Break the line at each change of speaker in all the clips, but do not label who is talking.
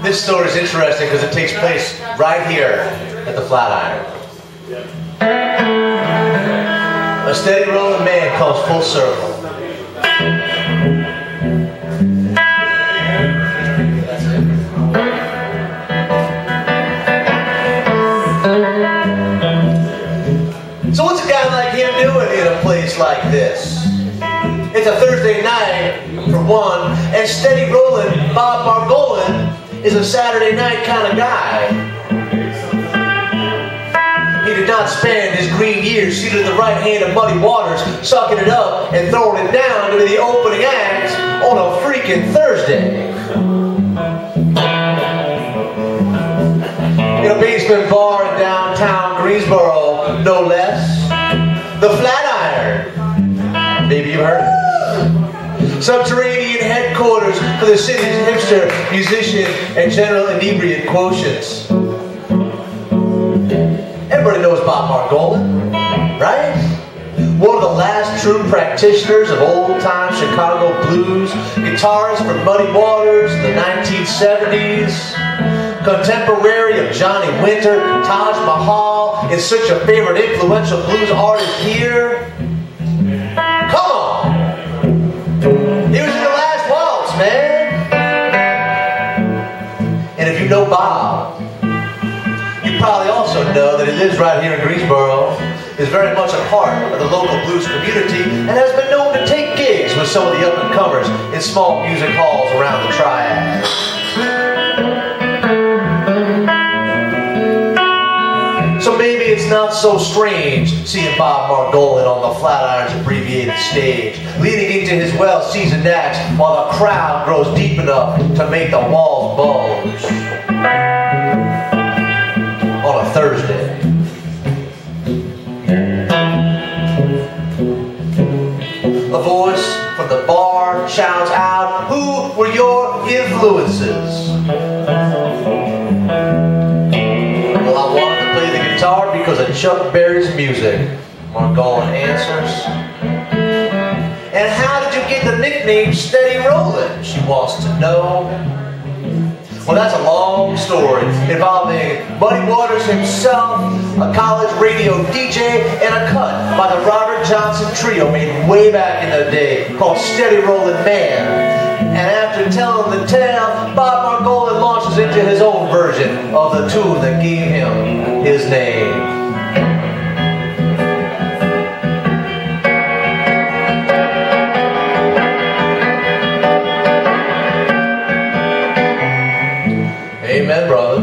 This story is interesting because it takes place right here at the Flatiron. A steady rolling man comes full circle. So what's a guy like him doing in a place like this? It's a Thursday night, for one, and steady rolling Bob Margolin is a Saturday night kind of guy. He did not spend his green years seated at the right hand of Muddy Waters, sucking it up and throwing it down into the opening act on a freaking Thursday. In a basement bar in downtown Greensboro, no less. The Flatiron. Maybe you heard it. Subterranean headquarters for the city's hipster, musician, and general inebriate quotients. Everybody knows Bob Margolin, right? One of the last true practitioners of old-time Chicago blues, guitarist for Muddy Waters in the 1970s, contemporary of Johnny Winter, Taj Mahal, is such a favorite influential blues artist here. Come on! He was in the last waltz, man! And if you know Bob, you probably also know that he lives right here in Greensboro, is very much a part of the local blues community, and has been known to take gigs with some of the up-and-comers in small music halls around the Triad. So maybe it's not so strange seeing Bob Margolin on the Flatiron's abbreviated stage, leaning into his well-seasoned acts while the crowd grows deep enough to make the walls bulge. On a Thursday. A voice from the bar shouts out, "Who were your influences?" Well, I wanted to play the guitar because of Chuck Berry's music. Margolin answers. And how did you get the nickname Steady Rollin'? She wants to know. Well, that's a long story involving Muddy Waters himself, a college radio DJ, and a cut by the Robert Johnson Trio made way back in the day called Steady Rollin' Man. And after telling the tale, Bob Margolin launches into his own version of the tune that gave him his name. Amen, brother.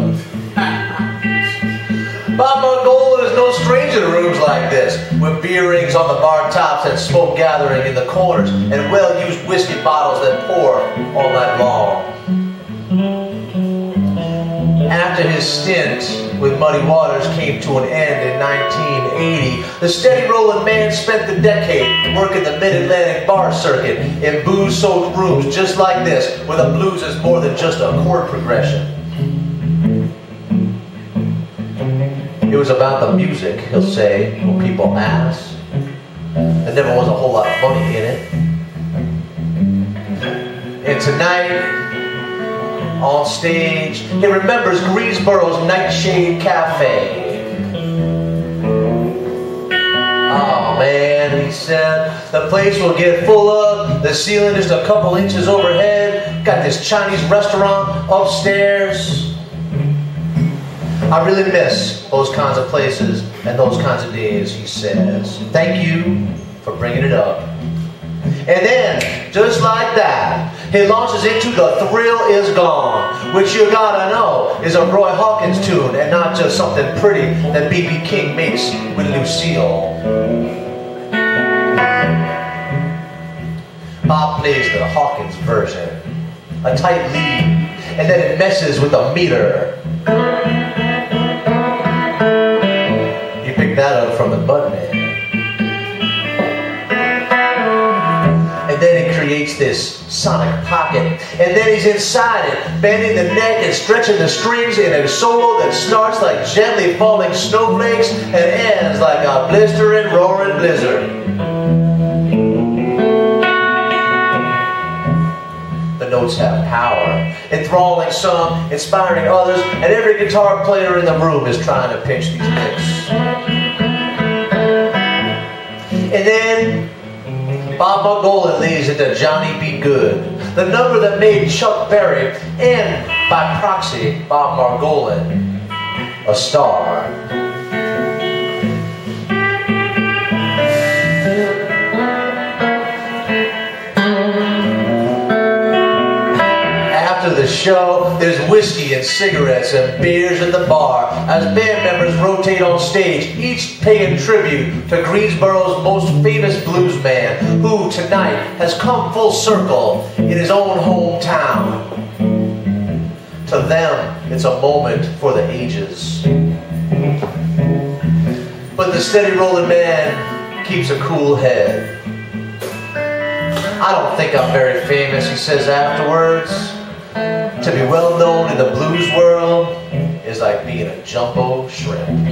Bob Margolin is no stranger to rooms like this, with beer rings on the bar tops and smoke gathering in the corners, and well-used whiskey bottles that pour all night long. After his stint with Muddy Waters came to an end in 1980, the steady rolling man spent the decade working the mid-Atlantic bar circuit in booze-soaked rooms just like this, where the blues is more than just a chord progression. It was about the music, he'll say, when people ask. There never was a whole lot of money in it. And tonight, on stage, he remembers Greensboro's Nightshade Cafe. Oh man, he said, the place will get full up, the ceiling just a couple inches overhead, got this Chinese restaurant upstairs. I really miss those kinds of places and those kinds of days, he says. Thank you for bringing it up. And then, just like that, he launches into The Thrill Is Gone, which you gotta know is a Roy Hawkins tune and not just something pretty that B.B. King makes with Lucille. Bob plays the Hawkins version, a tight lead, and then it messes with the meter. You picked that up from the Budman. And then it creates this sonic pocket, and then he's inside it, bending the neck and stretching the strings in a solo that starts like gently falling snowflakes and ends like a blistering, roaring blizzard. The note notes have power, enthralling some, inspiring others, and every guitar player in the room is trying to pinch these licks. And then Bob Margolin leads into Johnny Be Good, the number that made Chuck Berry, and by proxy, Bob Margolin, a star. After the show, there's whiskey and cigarettes and beers at the bar as band members rotate on stage, each paying tribute to Greensboro's most famous blues man, who tonight has come full circle in his own hometown. To them, it's a moment for the ages. But the steady rolling man keeps a cool head. I don't think I'm very famous, he says afterwards. To be well known in the blues world is like being a jumbo shrimp.